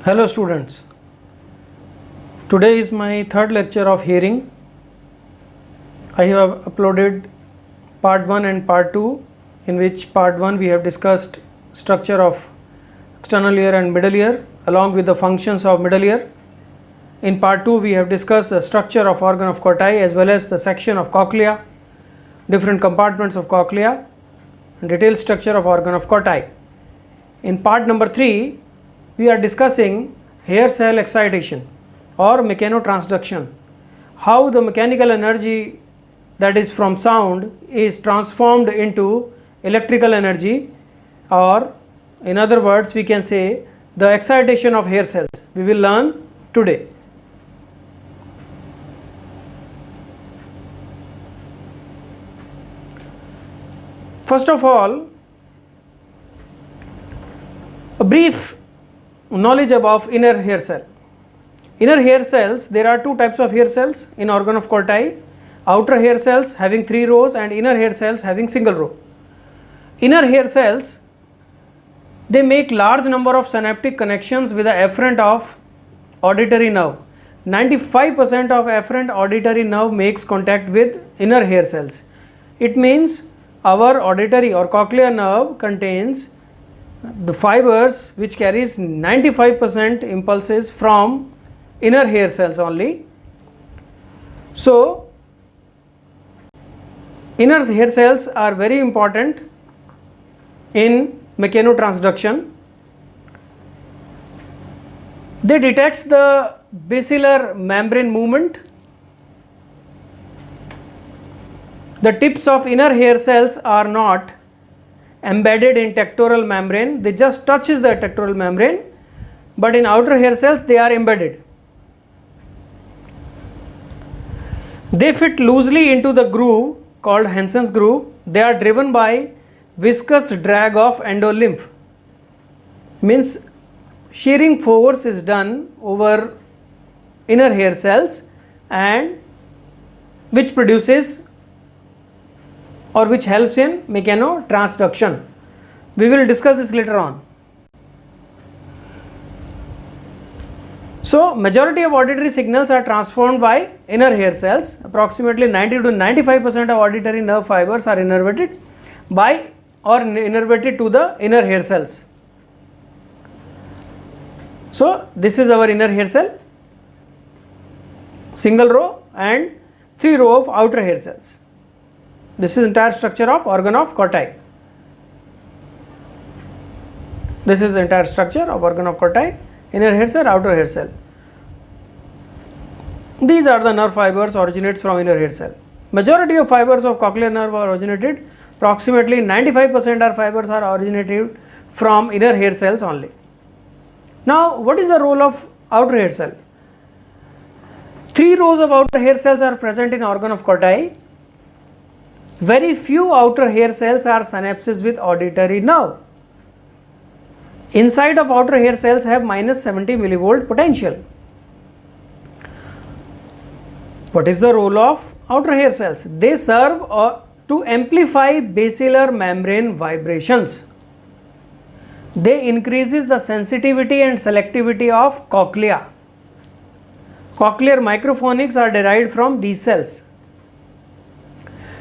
Hello students, today is my third lecture of hearing. I have uploaded part 1 and part 2, in which part 1 we have discussed structure of external ear and middle ear along with the functions of middle ear. In part 2 we have discussed the structure of organ of Corti as well as the section of cochlea, different compartments of cochlea and detailed structure of organ of Corti. In part number 3 we are discussing hair cell excitation or mechanotransduction, how the mechanical energy that is from sound is transformed into electrical energy, or in other words we can say the excitation of hair cells we will learn today. First of all, a brief knowledge about inner hair cell. Inner hair cells, there are two types of hair cells in organ of Corti: outer hair cells having 3 rows and inner hair cells having single row. Inner hair cells, they make large number of synaptic connections with the afferent of auditory nerve. 95% of afferent auditory nerve makes contact with inner hair cells. It means our auditory or cochlear nerve contains the fibers which carries 95% impulses from inner hair cells only. So inner hair cells are very important in mechanotransduction. They detect the basilar membrane movement. The tips of inner hair cells are not embedded in tectoral membrane, they just touches the tectoral membrane, but in outer hair cells they are embedded. They fit loosely into the groove called Hansen's groove. They are driven by viscous drag of endolymph, means shearing force is done over inner hair cells and which produces or which helps in mechanotransduction. We will discuss this later on. So majority of auditory signals are transformed by inner hair cells. Approximately 90 to 95% of auditory nerve fibers are innervated by or innervated to the inner hair cells. So this is our inner hair cell, single row and 3 row of outer hair cells. This is entire structure of organ of Corti. This is the entire structure of organ of Corti: inner hair cell, outer hair cell. These are the nerve fibers originates from inner hair cell. Majority of fibers of cochlear nerve are originated, approximately 95% of fibers are originated from inner hair cells only. Now what is the role of outer hair cell? 3 rows of outer hair cells are present in organ of Corti. Very few outer hair cells are synapses with auditory nerve. Inside of outer hair cells have minus 70 millivolt potential. What is the role of outer hair cells? They serve to amplify basilar membrane vibrations. They increases the sensitivity and selectivity of cochlea. Cochlear microphonics are derived from these cells.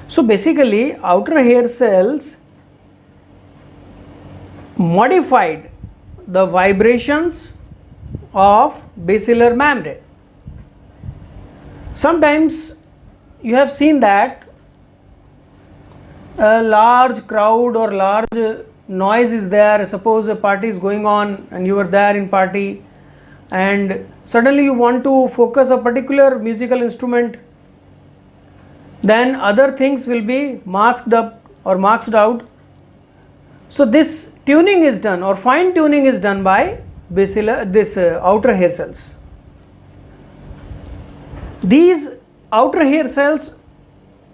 So basically outer hair cells modified the vibrations of basilar membrane. Sometimes you have seen that a large crowd or large noise is there. Suppose a party is going on and you are there in party and suddenly you want to focus a particular musical instrument, then other things will be masked up or masked out. So this tuning is done or fine tuning is done by outer hair cells. These outer hair cells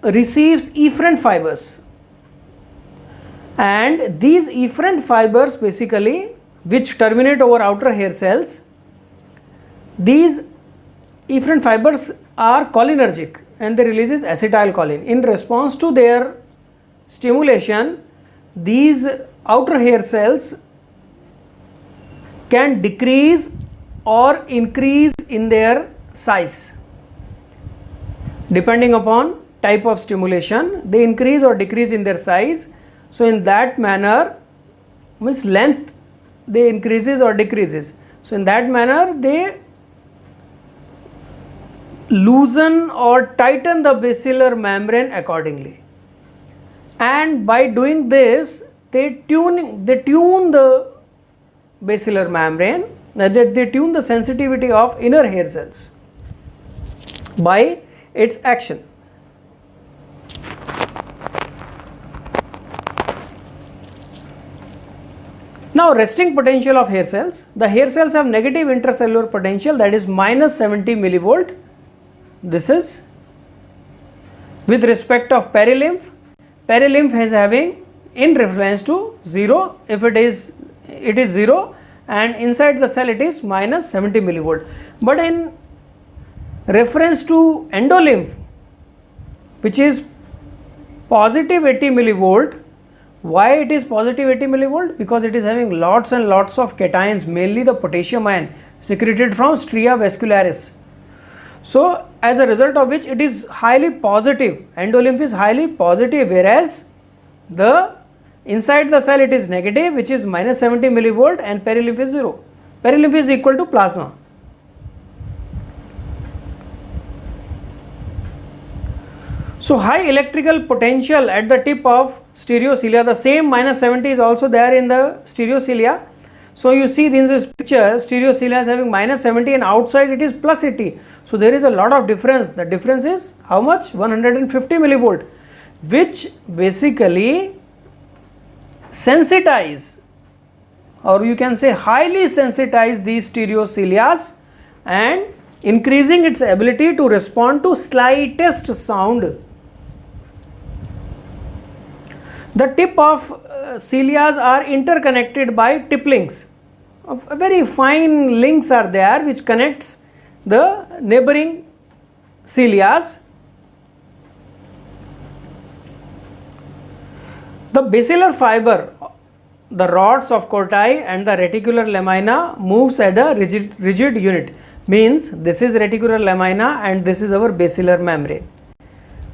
receives efferent fibers, and these efferent fibers basically which terminate over outer hair cells, these efferent fibers are cholinergic and they releases acetylcholine. In response to their stimulation, these outer hair cells can decrease or increase in their size. Depending upon type of stimulation, they increase or decrease in their size. So in that manner, means length, they increases or decreases. So in that manner, they loosen or tighten the basilar membrane accordingly. And by doing this, they tune the basilar membrane, they tune the sensitivity of inner hair cells by its action. Now, resting potential of hair cells. The hair cells have negative intracellular potential, that is minus 70 millivolt. This is with respect of perilymph. Perilymph is having in reference to 0, if it is 0, and inside the cell it is minus 70 millivolt. But in reference to endolymph, which is positive 80 millivolt, why it is positive 80 millivolt? Because it is having lots and lots of cations, mainly the potassium ion secreted from stria vascularis. So as a result of which it is highly positive, endolymph is highly positive, whereas the inside the cell it is negative, which is minus 70 millivolt, and perilymph is 0. Perilymph is equal to plasma. So high electrical potential at the tip of stereocilia, the same minus 70 is also there in the stereocilia. So you see in this picture, stereocilia is having minus 70 and outside it is plus 80. So there is a lot of difference. The difference is how much? 150 millivolt, which basically sensitize, or you can say highly sensitize these stereocilia and increasing its ability to respond to slightest sound. The tip of cilia are interconnected by tiplinks. Very fine links are there which connects the neighboring cilia. The basilar fiber, the rods of corti and the reticular lamina moves at a rigid unit. Means this is reticular lamina and this is our basilar membrane.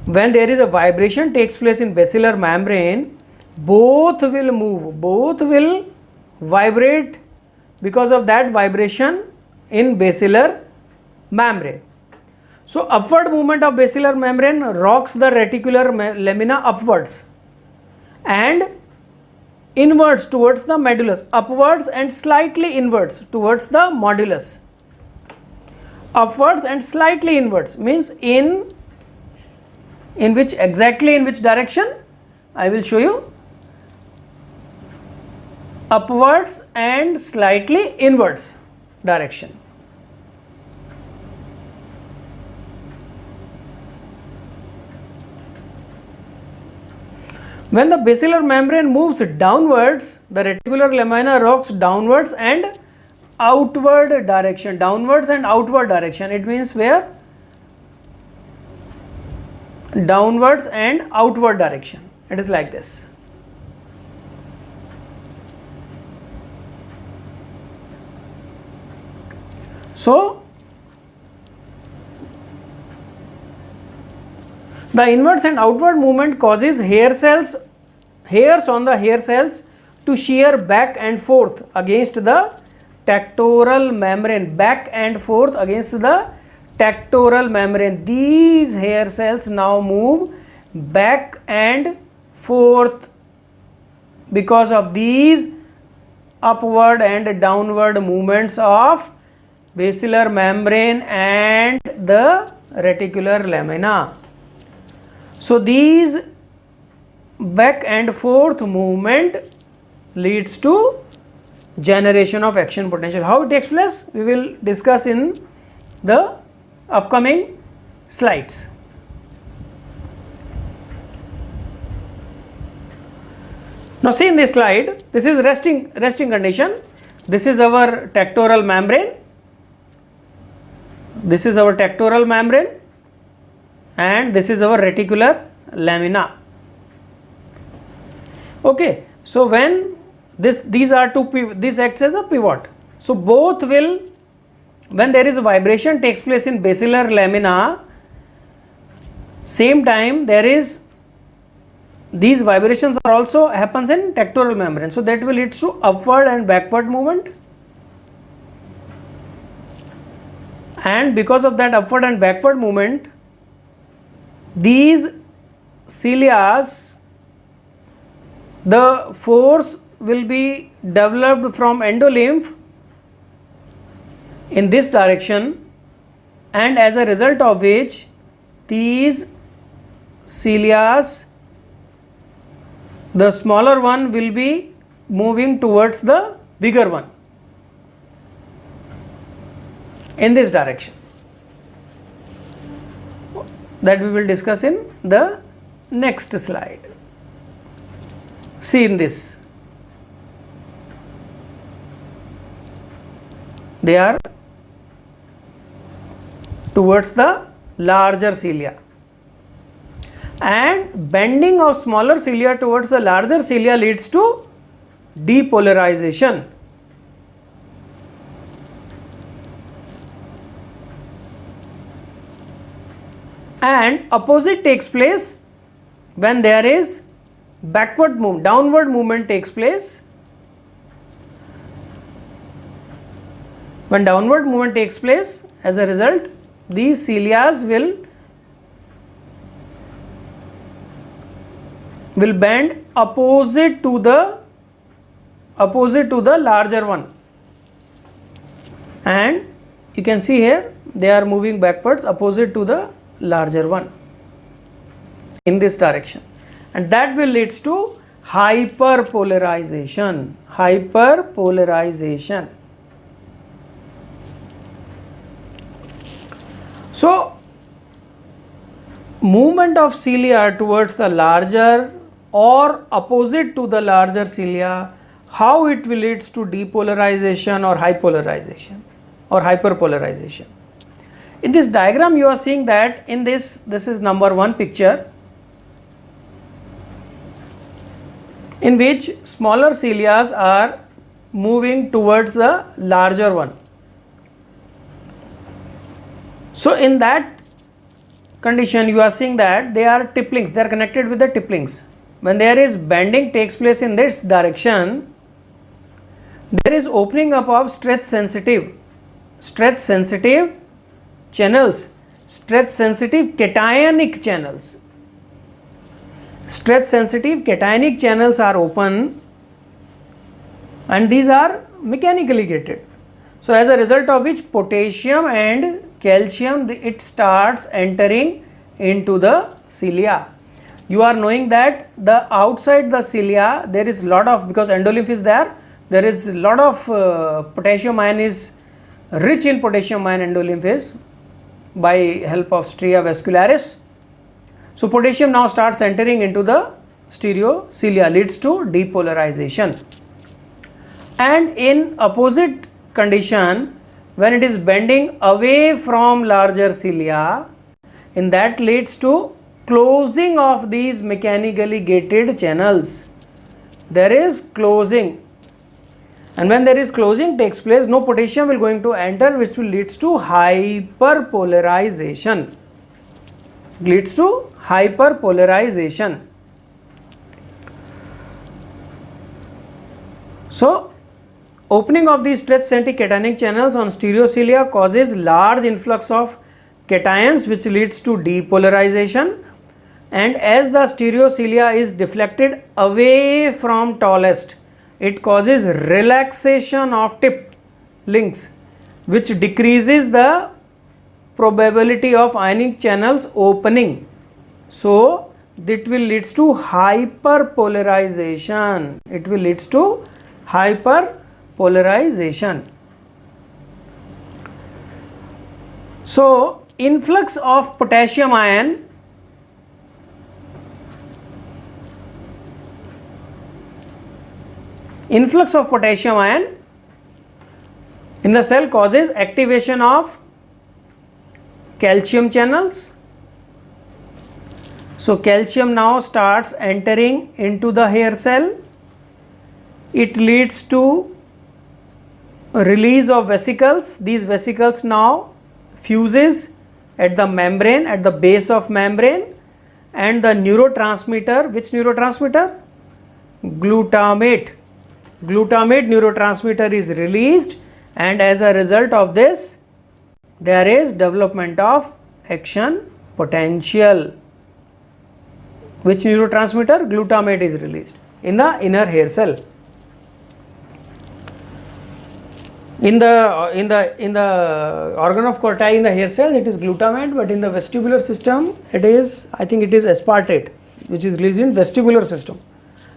When there is a vibration takes place in basilar membrane, both will move, both will vibrate because of that vibration in basilar membrane. So upward movement of basilar membrane rocks the reticular lamina upwards and inwards towards the modulus, upwards and slightly inwards towards the modulus. Upwards and slightly inwards means in which, exactly in which direction? I will show you. Upwards and slightly inwards direction. When the basilar membrane moves downwards, the reticular lamina rocks downwards and outward direction, downwards and outward direction. It means where? Downwards and outward direction. It is like this. So the inwards and outward movement causes hairs on the hair cells to shear back and forth against the tectoral membrane, back and forth against the tectoral membrane. These hair cells now move back and forth because of these upward and downward movements of basilar membrane and the reticular lamina. So these back and forth movement leads to generation of action potential. How it takes place, we will discuss in the upcoming slides. Now see in this slide, this is resting condition. This is our tectoral membrane. This is our tectoral membrane and this is our reticular lamina. Okay, so when this acts as a pivot, so both will when there is a vibration takes place in basilar lamina, same time there is these vibrations are also happens in tectoral membrane. So that will lead to upward and backward movement, and because of that upward and backward movement, these cilia, the force will be developed from endolymph in this direction, and as a result of which these cilia, the smaller one will be moving towards the bigger one in this direction. That we will discuss in the next slide. See in this, they are towards the larger cilia, and bending of smaller cilia towards the larger cilia leads to depolarization. And opposite takes place when there is backward movement, downward movement takes place. When downward movement takes place, as a result, these cilia will bend opposite to the larger one, and you can see here they are moving backwards opposite to the larger one in this direction, and that will leads to hyperpolarization. So movement of cilia towards the larger or opposite to the larger cilia, how it will leads to depolarization or hypolarization or hyperpolarization. In this diagram you are seeing that in this is number 1 picture, in which smaller cilia are moving towards the larger one. So in that condition you are seeing that they are tipplings, they are connected with the tipplings. When there is bending takes place in this direction, there is opening up of stretch sensitive channels, stretch sensitive cationic channels. Stretch sensitive cationic channels are open, and these are mechanically gated. So as a result of which potassium and calcium, it starts entering into the cilia. You are knowing that the outside the cilia there is lot of, because endolymph is there is lot of potassium ion is rich in potassium ion, endolymph is, by help of stria vascularis. So potassium now starts entering into the stereocilia, leads to depolarization. And in opposite condition, when it is bending away from larger cilia, in that leads to closing of these mechanically gated channels. There is closing, and when there is closing takes place, no potassium will going to enter, which will leads to hyperpolarization. So opening of these stretch sensitive cationic channels on stereocilia causes large influx of cations, which leads to depolarization, and as the stereocilia is deflected away from tallest, it causes relaxation of tip links, which decreases the probability of ionic channels opening. So it will leads to hyperpolarization. So influx of potassium ion in the cell causes activation of calcium channels. So calcium now starts entering into the hair cell. It leads to release of vesicles. These vesicles now fuses at the membrane, at the base of membrane, and the neurotransmitter, which neurotransmitter? Glutamate. Glutamate neurotransmitter is released, and as a result of this there is development of action potential. Which neurotransmitter? Glutamate is released in the inner hair cell. In the organ of corti, in the hair cell, it is glutamate, but in the vestibular system it is, I think it is aspartate, which is released in vestibular system,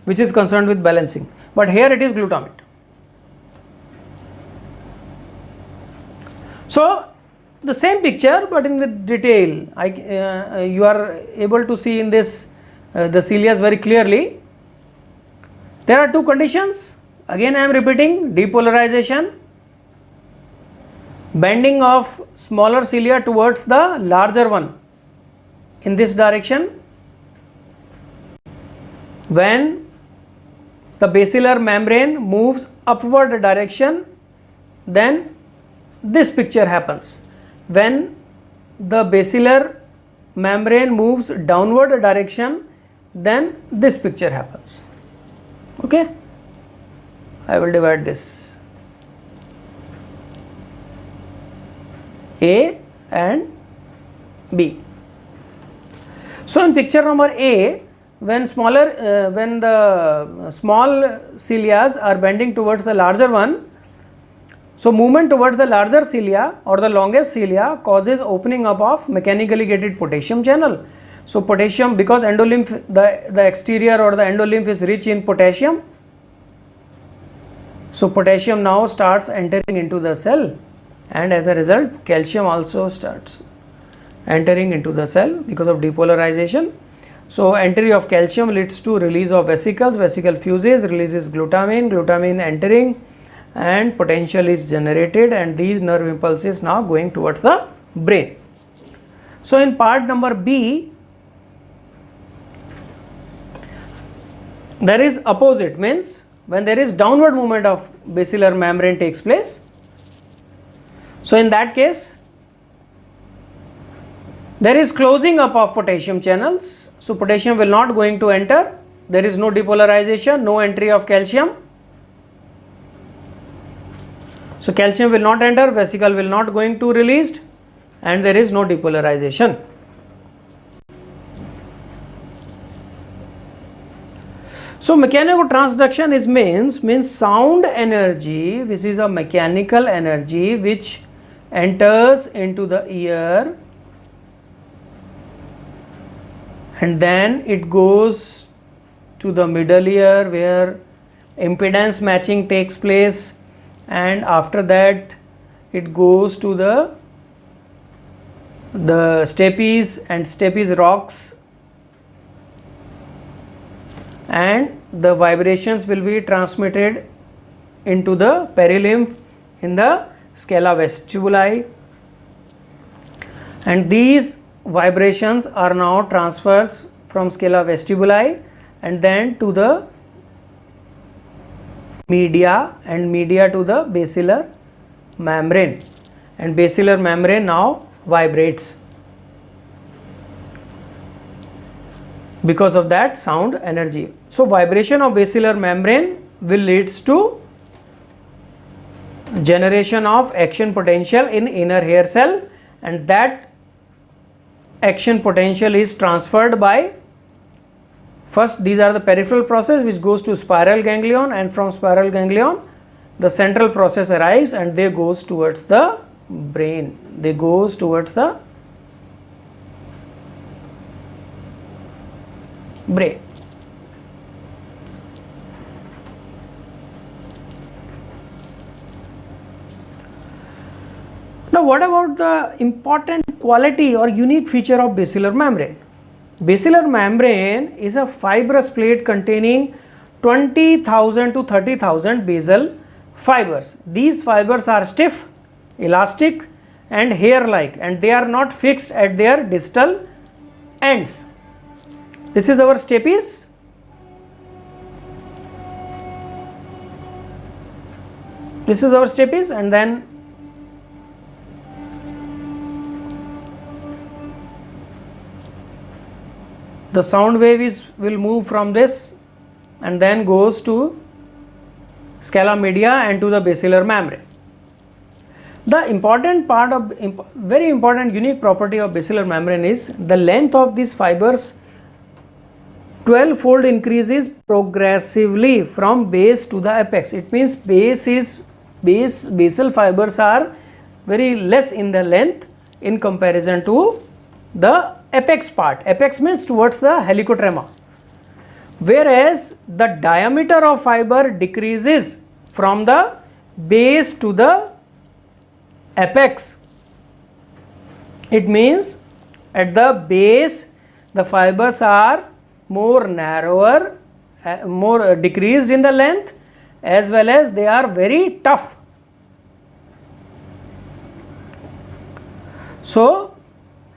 which is concerned with balancing, but here it is glutamate. So the same picture but in the detail, you are able to see in this the cilia very clearly. There are two conditions, again I am repeating: depolarization, bending of smaller cilia towards the larger one in this direction. When the basilar membrane moves upward direction, then this picture happens. When the basilar membrane moves downward direction, then this picture happens. Okay, I will divide this A and B. So in picture number A, when the small cilia are bending towards the larger one, so movement towards the larger cilia or the longest cilia causes opening up of mechanically gated potassium channel. So potassium, because endolymph, the exterior or the endolymph is rich in potassium, so potassium now starts entering into the cell, and as a result calcium also starts entering into the cell because of depolarization. So entry of calcium leads to release of vesicles, vesicle fuses, releases glutamine, glutamine entering, and potential is generated, and these nerve impulses now going towards the brain. So in part number B, there is opposite, means when there is downward movement of basilar membrane takes place. So in that case there is closing up of potassium channels, so potassium will not going to enter, there is no depolarization, no entry of calcium. So calcium will not enter, vesicle will not going to released, and there is no depolarization. So mechanical transduction is means sound energy, which is a mechanical energy which enters into the ear and then it goes to the middle ear where impedance matching takes place, and after that it goes to the stapes and stapes rocks, and the vibrations will be transmitted into the perilymph in the scala vestibuli, and these vibrations are now transfers from scala vestibuli and then to the media, and media to the basilar membrane, and basilar membrane now vibrates because of that sound energy. So vibration of basilar membrane will leads to generation of action potential in inner hair cell, and that action potential is transferred by, first these are the peripheral process which goes to spiral ganglion, and from spiral ganglion the central process arrives and they goes towards the brain, they goes towards the brain. Now what about the important quality or unique feature of basilar membrane? Basilar membrane is a fibrous plate containing 20,000 to 30,000 basal fibers. These fibers are stiff, elastic and hair-like, and they are not fixed at their distal ends. This is our stapes. this is our stapes, and then the sound wave will move from this and then goes to scala media and to the basilar membrane. The important part of very important unique property of basilar membrane is the length of these fibers 12-fold increases progressively from base to the apex. It means basal fibers are very less in the length in comparison to the apex part. Apex means towards the helicotrema, whereas the diameter of fiber decreases from the base to the apex. It means at the base the fibers are more narrower, more decreased in the length, as well as they are very tough. So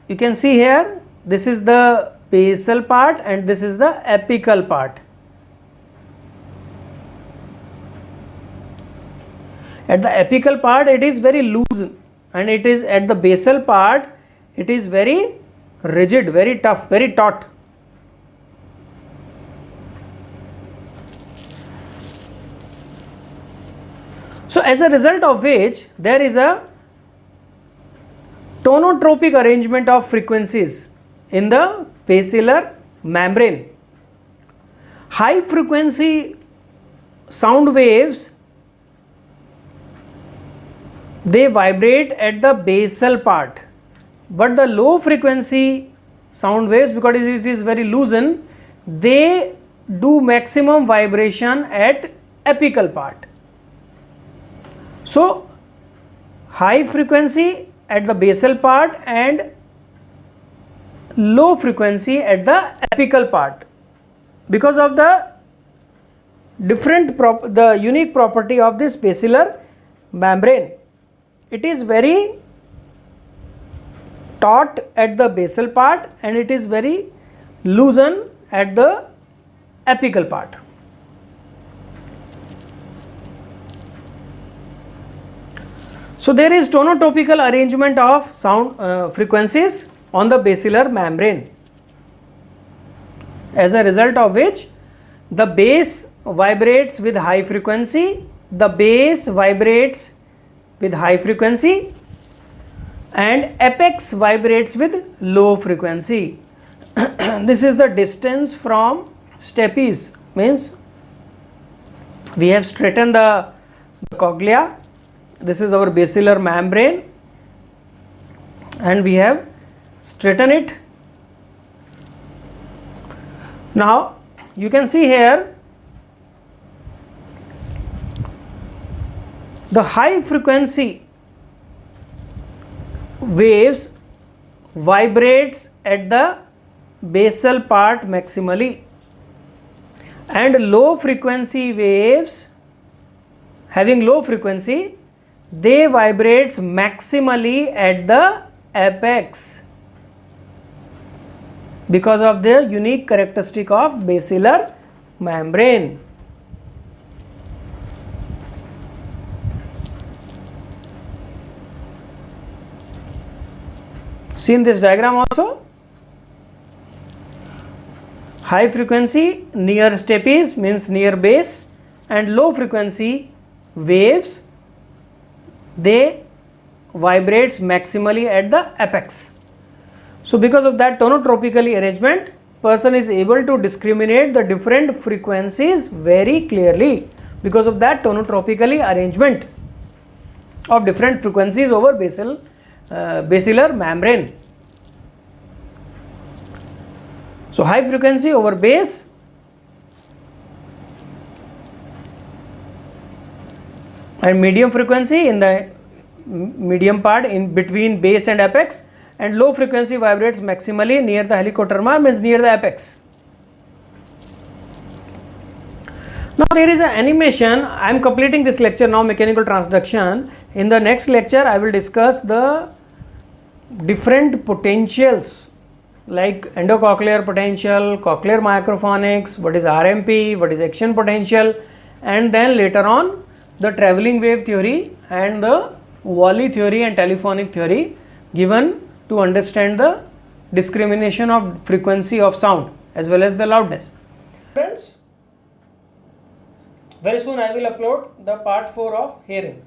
you can see here, this is the basal part and this is the apical part. At the apical part it is very loose, and it is at the basal part it is very rigid, very tough, very taut. So as a result of which there is a tonotropic arrangement of frequencies in the basilar membrane. High frequency sound waves, they vibrate at the basal part, but the low frequency sound waves, because it is very loosened, they do maximum vibration at apical part. So high frequency at the basal part and low frequency at the apical part. Because of the unique property of this basilar membrane, it is very taut at the basal part and it is very loosened at the apical part. So there is tonotopical arrangement of sound frequencies on the basilar membrane, as a result of which the base vibrates with high frequency, the base vibrates with high frequency, and apex vibrates with low frequency. This is the distance from stapes, means we have straightened the cochlea. This is our basilar membrane and we have straightened it. Now you can see here the high frequency waves vibrates at the basal part maximally, and low frequency waves having low frequency, they vibrates maximally at the apex because of the unique characteristic of basilar membrane. See in this diagram also, high frequency near stapes means near base, and low frequency waves, they vibrates maximally at the apex. So because of that tonotropically arrangement, person is able to discriminate the different frequencies very clearly because of that tonotropically arrangement of different frequencies over basilar membrane. So high frequency over base, and medium frequency in the medium part in between base and apex, and low frequency vibrates maximally near the helicoderma, means near the apex. Now there is an animation. I am completing this lecture now, mechanical transduction. In the next lecture I will discuss the different potentials like endocochlear potential, cochlear microphonics, what is RMP, what is action potential, and then later on the travelling wave theory and the Wally theory and telephonic theory given to understand the discrimination of frequency of sound as well as the loudness. Friends, very soon I will upload the part 4 of hearing.